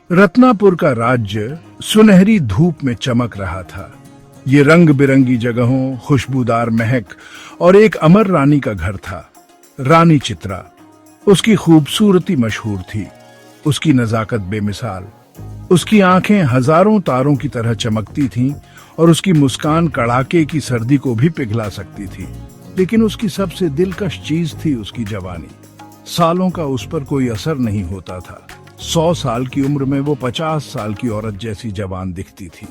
रत्नापुर का राज्य सुनहरी धूप में चमक रहा था। ये रंग बिरंगी जगहों, खुशबूदार महक और एक अमर रानी का घर था। रानी चित्रा। उसकी खूबसूरती मशहूर थी, उसकी नजाकत बेमिसाल। उसकी आंखें हजारों तारों की तरह चमकती थीं और उसकी मुस्कान कड़ाके की सर्दी को भी पिघला सकती थी। लेकिन उसकी सबसे दिलकश चीज थी उसकी जवानी। सालों का उस पर कोई असर नहीं होता था। 100 साल की उम्र में वो 50 साल की औरत जैसी जवान दिखती थी।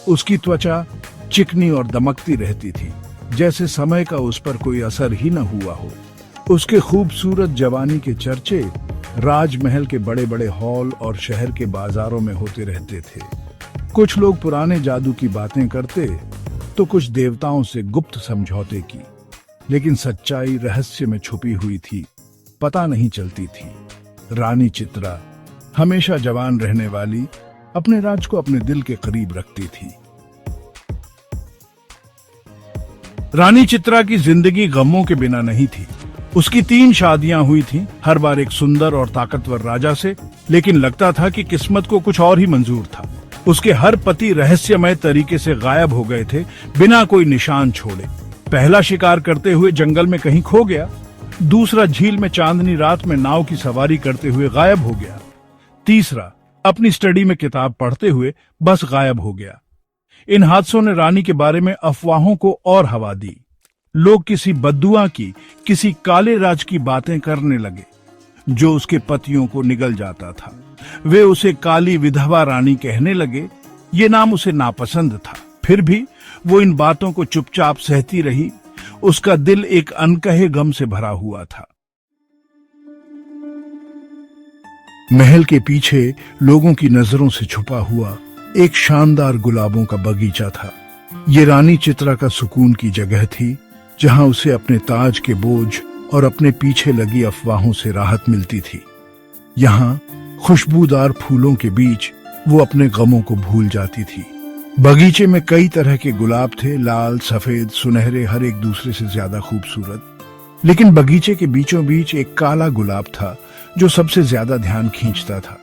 उसकी त्वचा चिकनी और दमकती रहती थी, जैसे समय का उस पर कोई असर ही न हुआ हो। उसके खूबसूरत जवानी के चर्चे राजमहल के बड़े बड़े हॉल और शहर के बाजारों में होते रहते थे। कुछ लोग पुराने जादू की बातें करते तो कुछ देवताओं से गुप्त समझौते की, लेकिन सच्चाई रहस्य में छुपी हुई थी, पता नहीं चलती थी। रानी चित्रा हमेशा जवान रहने वाली, अपने राज को अपने दिल के करीब रखती थी। रानी चित्रा की जिंदगी गमों के बिना नहीं थी। उसकी 3 शादियां हुई थीं, हर बार एक सुंदर और ताकतवर राजा से, लेकिन लगता था कि किस्मत को कुछ और ही मंजूर था। उसके हर पति रहस्यमय तरीके से गायब हो गए थे, बिना कोई निशान छोड़े। पहला शिकार करते हुए जंगल में कहीं खो गया, दूसरा झील में चांदनी रात में नाव की सवारी करते हुए गायब हो गया, तीसरा अपनी स्टडी में किताब पढ़ते हुए बस गायब हो गया। इन हादसों ने रानी के बारे में अफवाहों को और हवा दी। लोग किसी बद्दुआ की, किसी काले राज की बातें करने लगे, जो उसके पतियों को निगल जाता था। वे उसे काली विधवा रानी कहने लगे। ये नाम उसे नापसंद था, फिर भी वो इन बातों को चुपचाप सहती रही। उसका दिल एक अनकहे गम से भरा हुआ था। महल के पीछे लोगों की नजरों से छुपा हुआ एक शानदार गुलाबों का बगीचा था। ये रानी चित्रा का सुकून की जगह थी, जहां उसे अपने ताज के बोझ और अपने पीछे लगी अफवाहों से राहत मिलती थी। यहाँ खुशबूदार फूलों के बीच वो अपने गमों को भूल जाती थी। बगीचे में कई तरह के गुलाब थे, लाल, सफेद, सुनहरे, हर एक दूसरे से ज्यादा खूबसूरत। लेकिन बगीचे के बीचों बीच एक काला गुलाब था जो सबसे ज्यादा ध्यान खींचता था।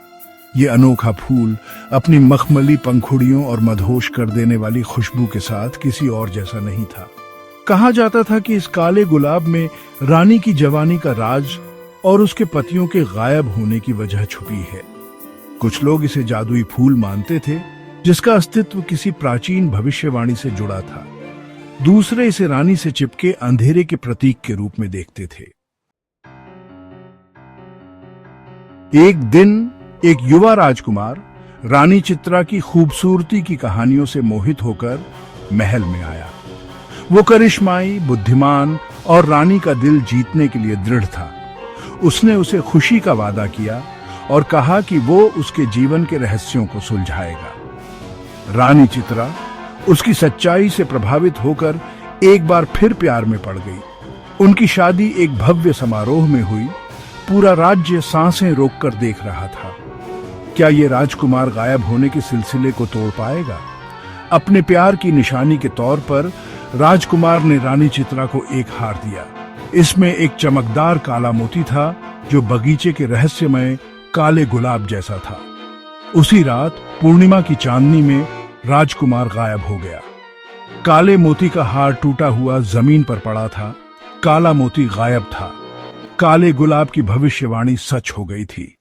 ये अनोखा फूल अपनी मखमली पंखुड़ियों और मदहोश कर देने वाली खुशबू के साथ किसी और जैसा नहीं था। कहा जाता था कि इस काले गुलाब में रानी की जवानी का राज और उसके पतियों के गायब होने की वजह छुपी है। कुछ लोग इसे जादुई फूल मानते थे, जिसका अस्तित्व किसी प्राचीन भविष्यवाणी से जुड़ा था। दूसरे इसे रानी से चिपके अंधेरे के प्रतीक के रूप में देखते थे। एक दिन एक युवा राजकुमार रानी चित्रा की खूबसूरती की कहानियों से मोहित होकर महल में आया। वो करिश्माई, बुद्धिमान और रानी का दिल जीतने के लिए दृढ़ था। उसने उसे खुशी का वादा किया और कहा कि वो उसके जीवन के रहस्यों को सुलझाएगा। रानी चित्रा उसकी सच्चाई से प्रभावित होकर एक बार फिर प्यार में पड़ गई। उनकी शादी एक भव्य समारोह में हुई। पूरा राज्य सांसें रोककर देख रहा था। क्या ये राजकुमार गायब होने के सिलसिले को तोड़ पाएगा? अपने प्यार की निशानी के तौर पर राजकुमार ने रानी चित्रा को एक हार दिया। इसमें एक चमकदार काला मोती था, जो बगीचे के रहस्यमय काले गुलाब जैसा था। उसी रात पूर्णिमा की चांदनी में राजकुमार गायब हो गया। काले मोती का हार टूटा हुआ जमीन पर पड़ा था। काला मोती गायब था। काले गुलाब की भविष्यवाणी सच हो गई थी।